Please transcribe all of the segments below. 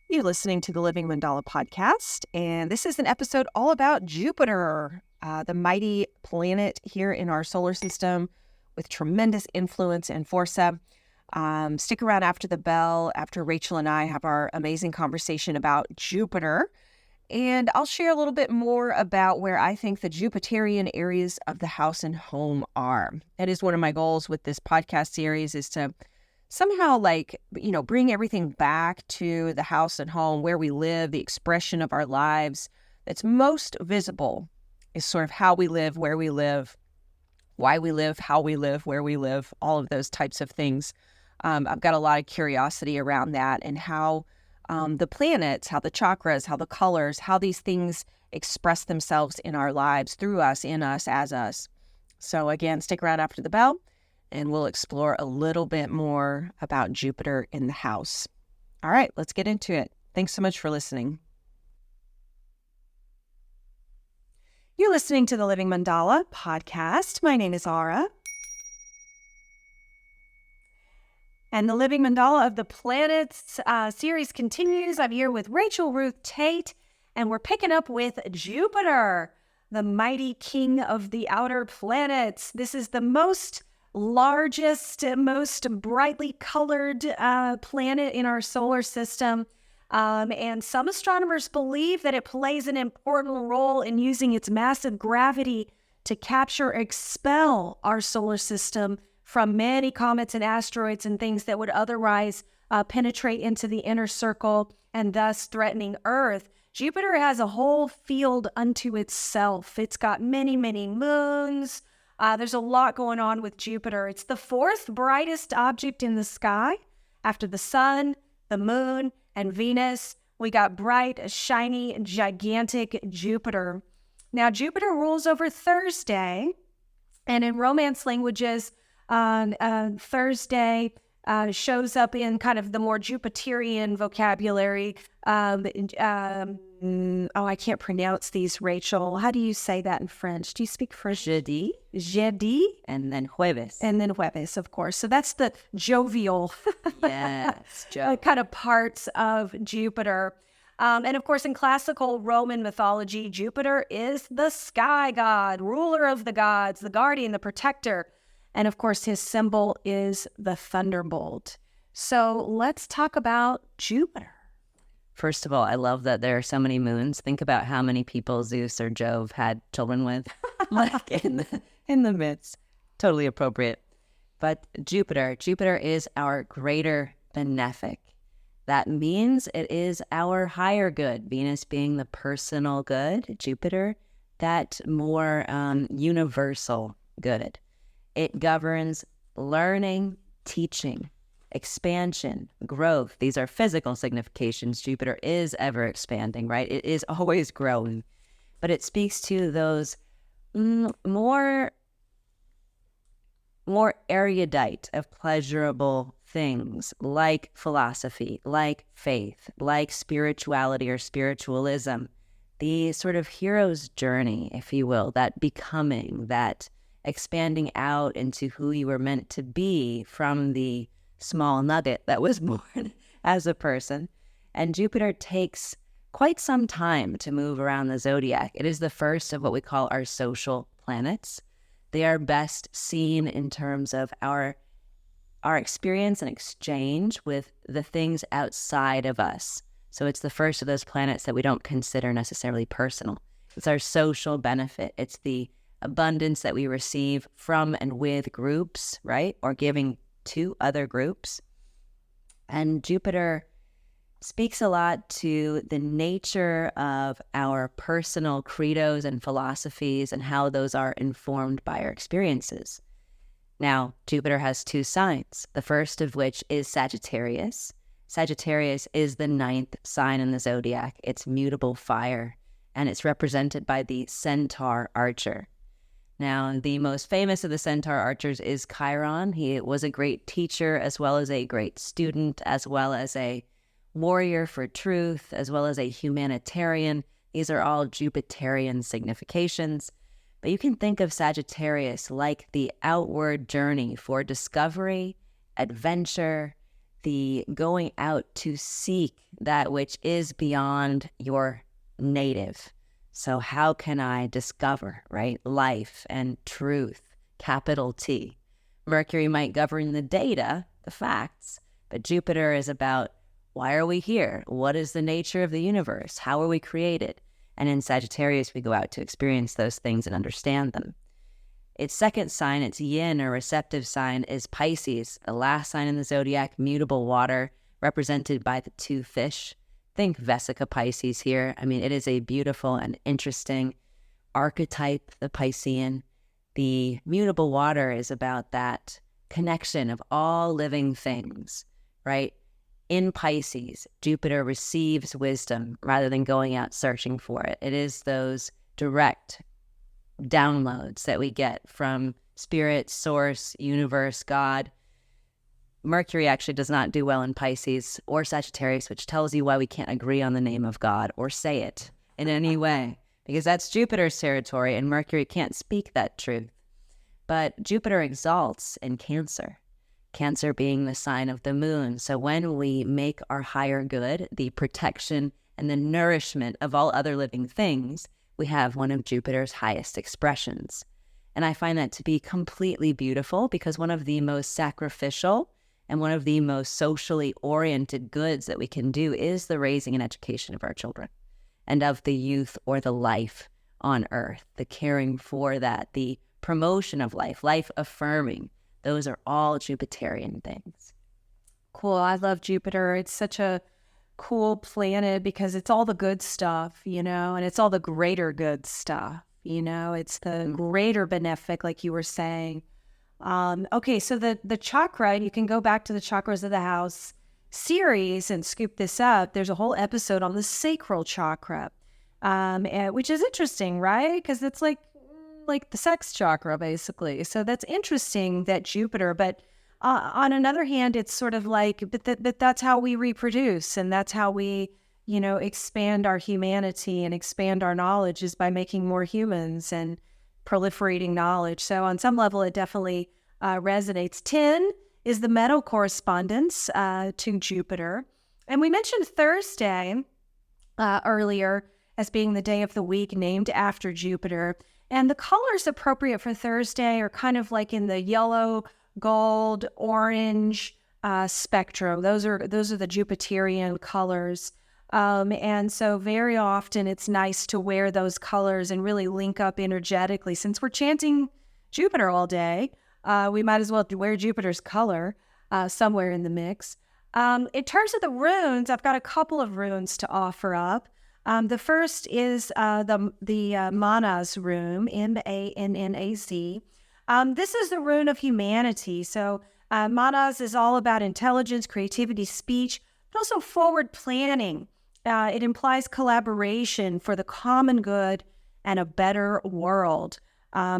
You're listening to the Living Mandala podcast, and this is an episode all about Jupiter, the mighty planet here in our solar system with tremendous influence and force. Stick around after the bell, after Rachel and I have our amazing conversation about Jupiter, and I'll share a little bit more about where I think the Jupiterian areas of the house and home are. That is one of my goals with this podcast series, is to somehow bring everything back to the house and home where we live, the expression of our lives that's most visible is sort of how we live, where we live, why we live, how we live, where we live, all of those types of things. I've got a lot of curiosity around that and how the planets, how the chakras, how the colors, how these things express themselves in our lives, through us, in us, as us. So again, stick around after the bell, and we'll explore a little bit more about Jupiter in the house. All right, let's get into it. Thanks so much for listening. You're listening to the Living Mandala podcast. My name is Ara. And the Living Mandala of the Planets series continues. I'm here with Rachel Ruth Tate, and we're picking up with Jupiter, the mighty king of the outer planets. This is the largest, most brightly colored planet in our solar system. And some astronomers believe that it plays an important role in using its massive gravity to capture, expel our solar system from many comets and asteroids and things that would otherwise penetrate into the inner circle and thus threatening Earth. Jupiter has a whole field unto itself. It's got many, many moons. There's a lot going on with Jupiter. It's the fourth brightest object in the sky after the sun, the moon, and Venus. We got bright, shiny, gigantic Jupiter. Now, Jupiter rules over Thursday, and in Romance languages, Thursday shows up in kind of the more Jupiterian vocabulary. I can't pronounce these, Rachel. How do you say that in French? Do you speak French? Jeudi. Jeudi. And then jueves. And then jueves, of course. So that's the jovial Yes, kind of parts of Jupiter. And of course, in classical Roman mythology, Jupiter is the sky god, ruler of the gods, the guardian, the protector. And of course, his symbol is the thunderbolt. So let's talk about Jupiter. First of all, I love that there are so many moons. Think about how many people Zeus or Jove had children with, like in the midst. Totally appropriate. But Jupiter is our greater benefic. That means it is our higher good. Venus being the personal good, Jupiter, that more universal good. It governs learning, teaching, expansion, growth. These are physical significations. Jupiter is ever expanding, right? It is always growing. But it speaks to those more erudite of pleasurable things like philosophy, like faith, like spirituality or spiritualism. The sort of hero's journey, if you will, that becoming, that expanding out into who you were meant to be from the small nugget that was born as a person. And Jupiter takes quite some time to move around the zodiac. It is the first of what we call our social planets. They are best seen in terms of our experience and exchange with the things outside of us. So it's the first of those planets that we don't consider necessarily personal. It's our social benefit. It's the abundance that we receive from and with groups, right? Or giving to other groups. And Jupiter speaks a lot to the nature of our personal credos and philosophies and how those are informed by our experiences. Now, Jupiter has two signs, the first of which is Sagittarius. Sagittarius is the 9th sign in the zodiac. It's mutable fire, and it's represented by the centaur archer. Now, the most famous of the centaur archers is Chiron. He was a great teacher, as well as a great student, as well as a warrior for truth, as well as a humanitarian. These are all Jupiterian significations. But you can think of Sagittarius like the outward journey for discovery, adventure, the going out to seek that which is beyond your native. So how can I discover, right, life and truth, capital T? Mercury might govern the data, the facts, but Jupiter is about why are we here? What is the nature of the universe? How are we created? And in Sagittarius, we go out to experience those things and understand them. Its second sign, its yin or receptive sign, is Pisces, the last sign in the zodiac, mutable water, represented by the two fish. Think Vesica Pisces here. I mean, it is a beautiful and interesting archetype, the Piscean. The mutable water is about that connection of all living things, right? In Pisces, Jupiter receives wisdom rather than going out searching for it. It is those direct downloads that we get from spirit, source, universe, God. Mercury actually does not do well in Pisces or Sagittarius, which tells you why we can't agree on the name of God or say it in any way, because that's Jupiter's territory and Mercury can't speak that truth. But Jupiter exalts in Cancer. Cancer being the sign of the moon. So when we make our higher good, the protection and the nourishment of all other living things, we have one of Jupiter's highest expressions. And I find that to be completely beautiful because one of the most sacrificial and one of the most socially oriented goods that we can do is the raising and education of our children and of the youth or the life on earth, the caring for that, the promotion of life, life affirming. Those are all Jupiterian things. Cool. I love Jupiter. It's such a cool planet because it's all the good stuff, and it's all the greater good stuff, it's the greater benefic, like you were saying. Okay, so the chakra, you can go back to the chakras of the house series and scoop this up. There's a whole episode on the sacral chakra, which is interesting, right? Because it's like the sex chakra, basically. So that's interesting that Jupiter, but on another hand, it's sort of like, but that's how we reproduce and that's how we, expand our humanity and expand our knowledge is by making more humans and proliferating knowledge. So on some level, it definitely resonates. 10 is the metal correspondence to Jupiter. And we mentioned Thursday earlier as being the day of the week named after Jupiter. And the colors appropriate for Thursday are kind of like in the yellow, gold, orange spectrum. Those are the Jupiterian colors. And so very often it's nice to wear those colors and really link up energetically. Since we're chanting Jupiter all day, we might as well wear Jupiter's color somewhere in the mix. In terms of the runes, I've got a couple of runes to offer up. The first is the Manas rune, M-A-N-N-A-Z. This is the rune of humanity. So Manas is all about intelligence, creativity, speech, but also forward planning. It implies collaboration for the common good and a better world.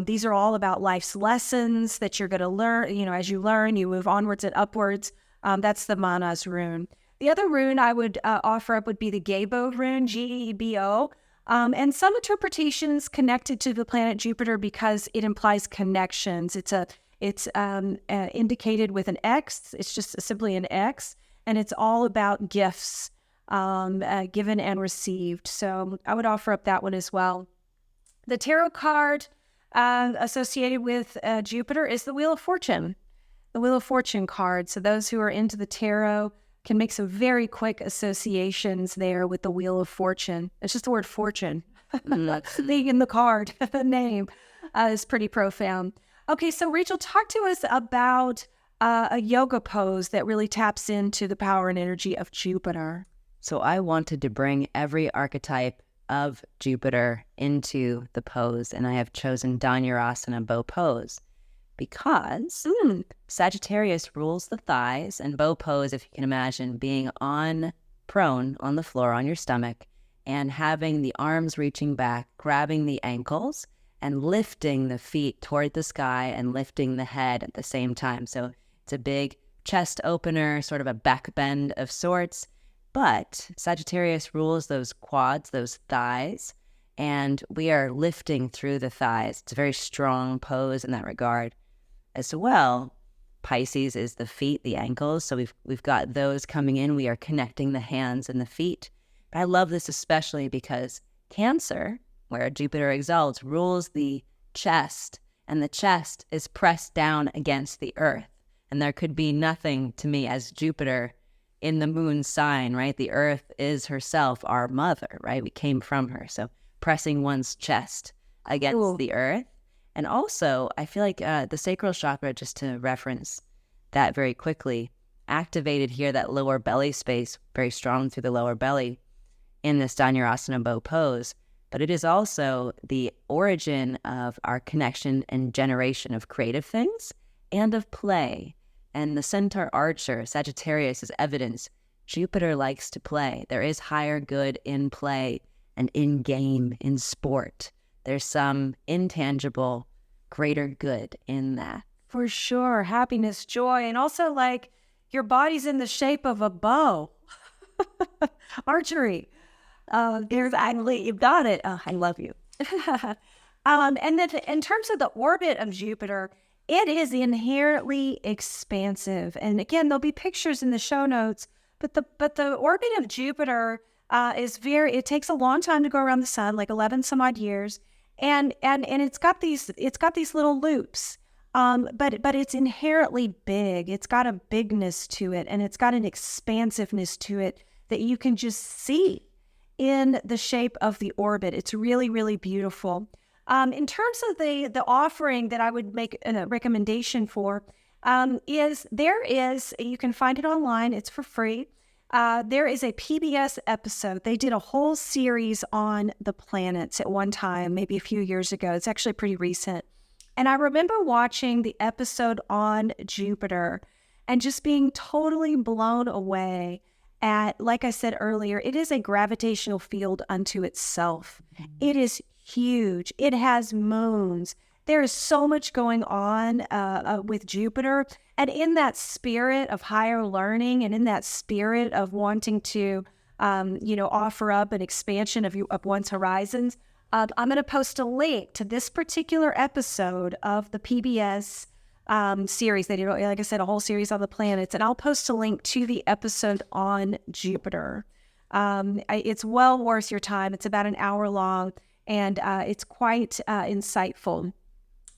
These are all about life's lessons that you're going to learn. As you learn, you move onwards and upwards. That's the Manas rune. The other rune I would offer up would be the Gebo rune, G-E-B-O. And some interpretations connected to the planet Jupiter because it implies connections. It's indicated with an X. It's just simply an X, and it's all about gifts given and received. So I would offer up that one as well. The tarot card associated with Jupiter is the Wheel of Fortune, the Wheel of Fortune card. So those who are into the tarot can make some very quick associations there with the Wheel of Fortune. It's just the word fortune. Being in the card, the name is pretty profound. Okay, so Rachel, talk to us about a yoga pose that really taps into the power and energy of Jupiter. So I wanted to bring every archetype of Jupiter into the pose, and I have chosen Dhanurasana bow pose because Sagittarius rules the thighs, and bow pose, if you can imagine, being prone on the floor on your stomach and having the arms reaching back, grabbing the ankles and lifting the feet toward the sky and lifting the head at the same time. So it's a big chest opener, sort of a back bend of sorts. But Sagittarius rules those quads, those thighs, and we are lifting through the thighs. It's a very strong pose in that regard. As well, Pisces is the feet, the ankles. So we've got those coming in. We are connecting the hands and the feet. But I love this especially because Cancer, where Jupiter exalts, rules the chest, and the chest is pressed down against the earth. And there could be nothing to me as Jupiter in the moon sign, right? The earth is herself our mother, right? We came from her. So pressing one's chest against the earth. And also, I feel like the sacral chakra, just to reference that very quickly, activated here that lower belly space, very strong through the lower belly in this Dhanurasana bow pose. But it is also the origin of our connection and generation of creative things and of play. And the Centaur Archer, Sagittarius, is evidence. Jupiter likes to play. There is higher good in play and in game, in sport. There's some intangible greater good in that. For sure. Happiness, joy, and also like your body's in the shape of a bow. Archery. Exactly. You've got it. Oh, I love you. And then in terms of the orbit of Jupiter, it is inherently expansive. And again, there'll be pictures in the show notes, but the orbit of Jupiter it takes a long time to go around the sun, like 11 some odd years. And it's got these little loops. But it's inherently big. It's got a bigness to it, and it's got an expansiveness to it that you can just see in the shape of the orbit. It's really, really beautiful. In terms of the offering that I would make a recommendation for, you can find it online. It's for free. There is a PBS episode. They did a whole series on the planets at one time, maybe a few years ago. It's actually pretty recent. And I remember watching the episode on Jupiter and just being totally blown away at, like I said earlier, it is a gravitational field unto itself. It is huge. It has moons. There is so much going on with Jupiter. And in that spirit of higher learning and in that spirit of wanting to, offer up an expansion of one's horizons, I'm going to post a link to this particular episode of the PBS series. They did, like I said, a whole series on the planets, and I'll post a link to the episode on Jupiter. It's well worth your time. It's about an hour long, and it's quite insightful.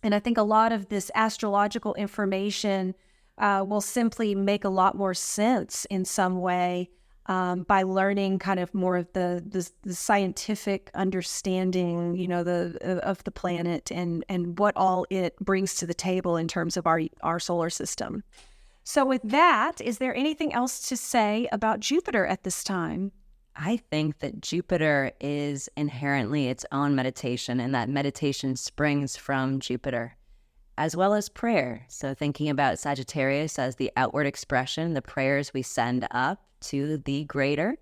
And I think a lot of this astrological information will simply make a lot more sense in some way by learning kind of more of the scientific understanding, of the planet and what all it brings to the table in terms of our solar system. So with that, is there anything else to say about Jupiter at this time? I think that Jupiter is inherently its own meditation, and that meditation springs from Jupiter, as well as prayer. So thinking about Sagittarius as the outward expression, the prayers we send up to the greater,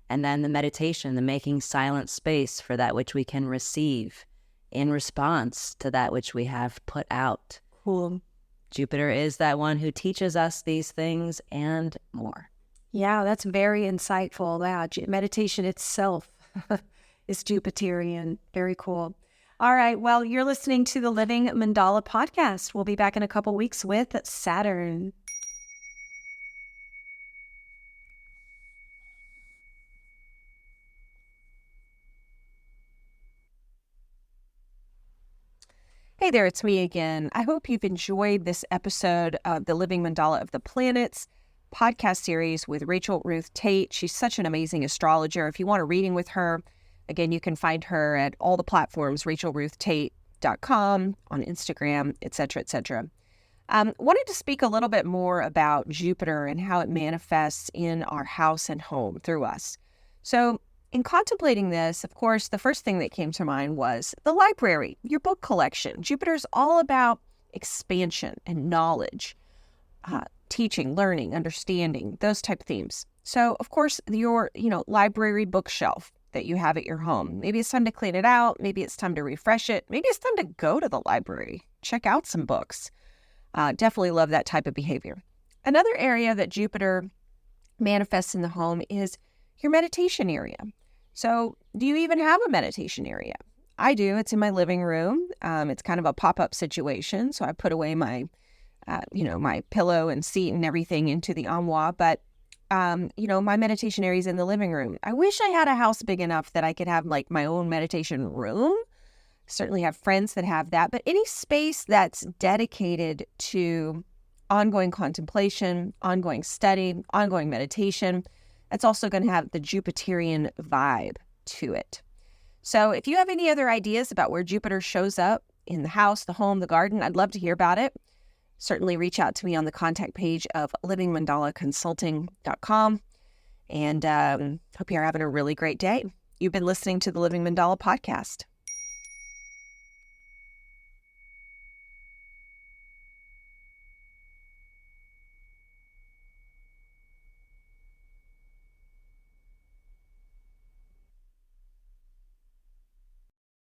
and then the meditation, the making silent space for that which we can receive in response to that which we have put out. Cool. Jupiter is that one who teaches us these things and more. Yeah, that's very insightful. Wow, meditation itself is Jupiterian. Very cool. All right, well, you're listening to the Living Mandala podcast. We'll be back in a couple weeks with Saturn. Hey there, it's me again. I hope you've enjoyed this episode of the Living Mandala of the Planets podcast series with Rachel Ruth Tate. She's such an amazing astrologer. If you want a reading with her, again, you can find her at all the platforms, rachelruthtate.com, on Instagram, etc., etc. Wanted to speak a little bit more about Jupiter and how it manifests in our house and home through us. So in contemplating this, of course, the first thing that came to mind was the library, your book collection. Jupiter's all about expansion and knowledge, teaching, learning, understanding, those type of themes. So, of course, your, library bookshelf that you have at your home. Maybe it's time to clean it out. Maybe it's time to refresh it. Maybe it's time to go to the library, check out some books. Definitely love that type of behavior. Another area that Jupiter manifests in the home is your meditation area. So do you even have a meditation area? I do. It's in my living room. It's kind of a pop-up situation. So I put away my my pillow and seat and everything into the armoire, but my meditation area is in the living room. I wish I had a house big enough that I could have like my own meditation room. Certainly have friends that have that, but any space that's dedicated to ongoing contemplation, ongoing study, ongoing meditation, that's also going to have the Jupiterian vibe to it. So if you have any other ideas about where Jupiter shows up in the house, the home, the garden, I'd love to hear about it. Certainly reach out to me on the contact page of livingmandalaconsulting.com. And hope you're having a really great day. You've been listening to the Living Mandala podcast.